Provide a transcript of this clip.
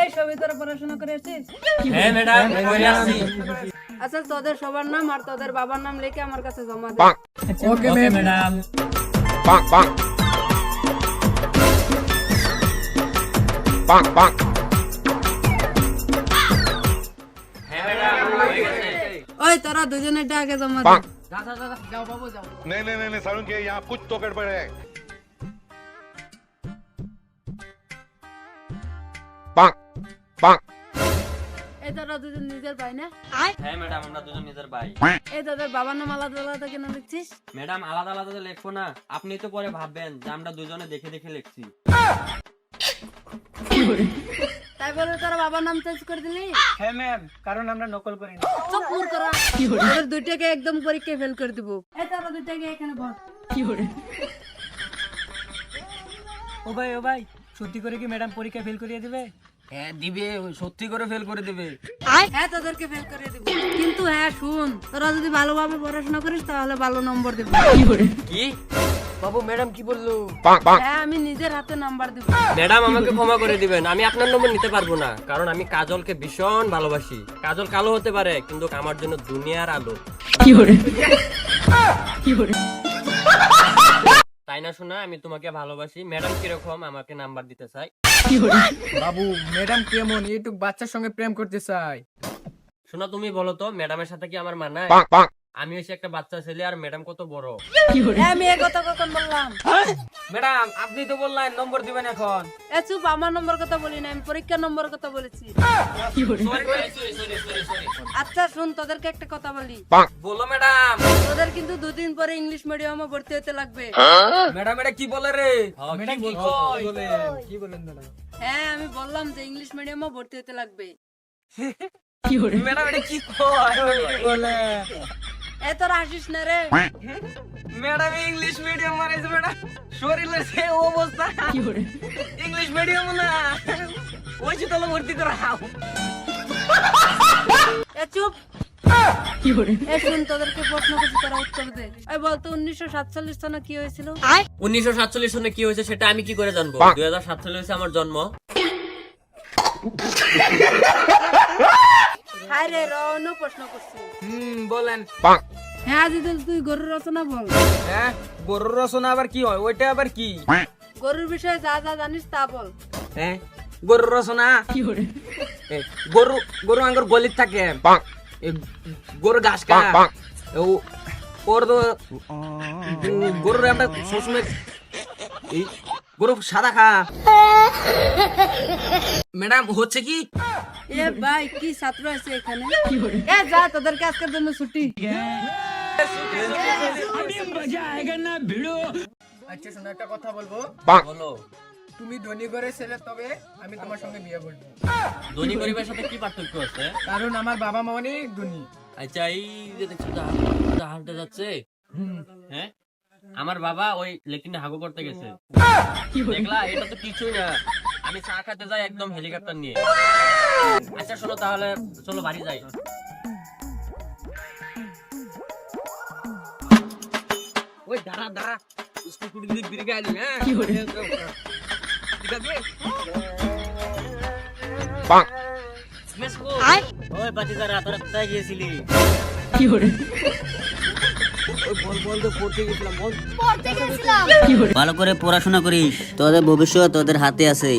এই সবই তোরা পড়াশোনা করেছিস? হ্যাঁ ম্যাডাম, করে আসছি। আচ্ছা তোদের সবার নাম আর তোদের বাবার নাম লিখে আমার কাছে জমা দে। Okay madam. হ্যাঁ ম্যাডাম, হয়ে গেছে। ওই তোরা দুজনে এটা আগে জমা দে। যাও বাবু যাও। नहीं नहीं नहीं नहीं सारुण के यहाँ कुछ तो गड़बड़ है। এই তোরা দুজন নিজের ভাই না? হ্যাঁ ম্যাডাম, আমরা দুজন নিজের ভাই। এই তোদের বাবার নাম আলাদা আলাদা কেন লিখছিস? ম্যাডাম আলাদা আলাদা তো লিখবো না, আপনি তো পরে ভাববেন যে আমরা দুজনে দেখে দেখে লিখছি। তাই বলে তোরা বাবার নাম চেঞ্জ করে দিলি? হ্যাঁ ম্যাম, কারণ আমরা নকল করি না। চুপ মূর্খরা। তোদের দুইটাকে একদম পরীক্ষায় ফেল করে দিব। এই তোরা দুইটাকে এখানে বস। ও ভাই সত্যি করে কি ম্যাডাম পরীক্ষা ফেল করিয়ে দিবে? হ্যাঁ দিবে, সত্যি করে ফেল করে দিবে। হ্যাঁ তোদেরকে ফেল করে দিব, কিন্তু হ্যাঁ শুন, তোরা যদি ভালোভাবে পড়াশোনা করিস তাহলে ভালো নম্বর দেব। কি বাবু, ম্যাডাম কি বললো? হ্যাঁ আমি নিজের হাতে নাম্বার দেব। ম্যাডাম আমাকে ক্ষমা করে দিবেন, আমি আপনার নম্বর নিতে পারবো না, কারণ আমি কাজলকে ভীষণ ভালোবাসি। কাজল কালো হতে পারে, কিন্তু আমার জন্য দুনিয়ার আলো। তাই না শোনা, আমি তোমাকে ভালোবাসি। ম্যাডাম কিরকম আমাকে নাম্বার দিতে চাই? বাবু ম্যাডাম কেমন, এইটুক বাচ্চার সঙ্গে প্রেম করতে চাই? শোনা তুমি বলো তো, ম্যাডামের সাথে কি আমার মানায়? আমি হচ্ছে একটা বাচ্চা ছেলে, আর ম্যাডাম কত বড়। আমি এই কথা কখন বললাম? ম্যাডাম আপনি তো বললেন নম্বর দিবেন এখন। এ চুপ, আমার নম্বর কথা বলি না, আমি পরীক্ষার নম্বর কথা বলেছি। আচ্ছা শুন, তোদেরকে একটা কথা বলি। বলো ম্যাডাম। তোদের কিন্তু দুদিন পরে ইংলিশ মিডিয়ামে ভর্তি হতে লাগবে। ম্যাডাম এটা কি বলে রে? ম্যাডাম কি বলেন ম্যাডাম? হ্যাঁ আমি বললাম যে ইংলিশ মিডিয়ামে ভর্তি হতে লাগবে। ম্যাডাম এটা কি কয়? বলে এ তোরা হাসিস না রে। ম্যাডাম ইংলিশ মিডিয়াম মারাইছে ম্যাডাম, শরীরের সে অবস্থা। ইংলিশ মিডিয়াম না, ওই যে তাহলে ভর্তি করাও। এ চুপ। এ শুন, তোদেরকে প্রশ্ন করছি, তোরা উত্তর দে। এই বলতো 1947 সনে কি হয়েছিল? 1947 সনে কি হয়েছে সেটা আমি কি করে জানবো? 2007 সালে হয়েছে আমার জন্ম। হায় রে, রনো প্রশ্ন করছি। বলেন। হ্যাঁ দিদুল, তুই গরুর রচনা বল। হ্যাঁ, গরুর রচনা আবার কি হয়? ওইটা আবার কি? গরুর বিষয়ে যা যা জানিস তা বল। হ্যাঁ, গরুর রচনা গরু গরু আঙ্গুর গলিত থাকে, গরু ঘাস খায়, ওর তো গরুর আমরা সবসময় গরু সাদা খা। ম্যাডাম হচ্ছে কি? এ ভাই, কি ছাত্র আছে এখানে? এ যা, তোদেরকে আজকের জন্য ছুটি। আচ্ছা শোনো, একটা কথা বলবো। বলো। তুমি ধনী করে ছেলে, তবে আমি তোমার সঙ্গে বিয়ে করবো। ধনী পরিবারের সাথে কি পার্থক্য আছে? কারণ আমার বাবা মা অনেক ধনী। আচ্ছা এই যে দেখছি হাঁটতে যাচ্ছে, হ্যাঁ আমার বাবা ওই লেট্রিনে হাগু করতে গেছে, দেখলা? এটা তো কিছুই না, আমি চা খেতে যাই একদম হেলিকপ্টার নিয়ে। আচ্ছা শোনো তাহলে, চলো বাড়ি যাই। ওই দাঁড়া দাঁড়া, স্কুটি দিকে বিরিকে আইলি। হ্যাঁ ঠিক আছে। ওই বাতি যারা তোরা কোথায় গিয়েছিলি? ভালো করে পড়াশোনা করিস, তোদের ভবিষ্যৎ তোদের হাতে আছে।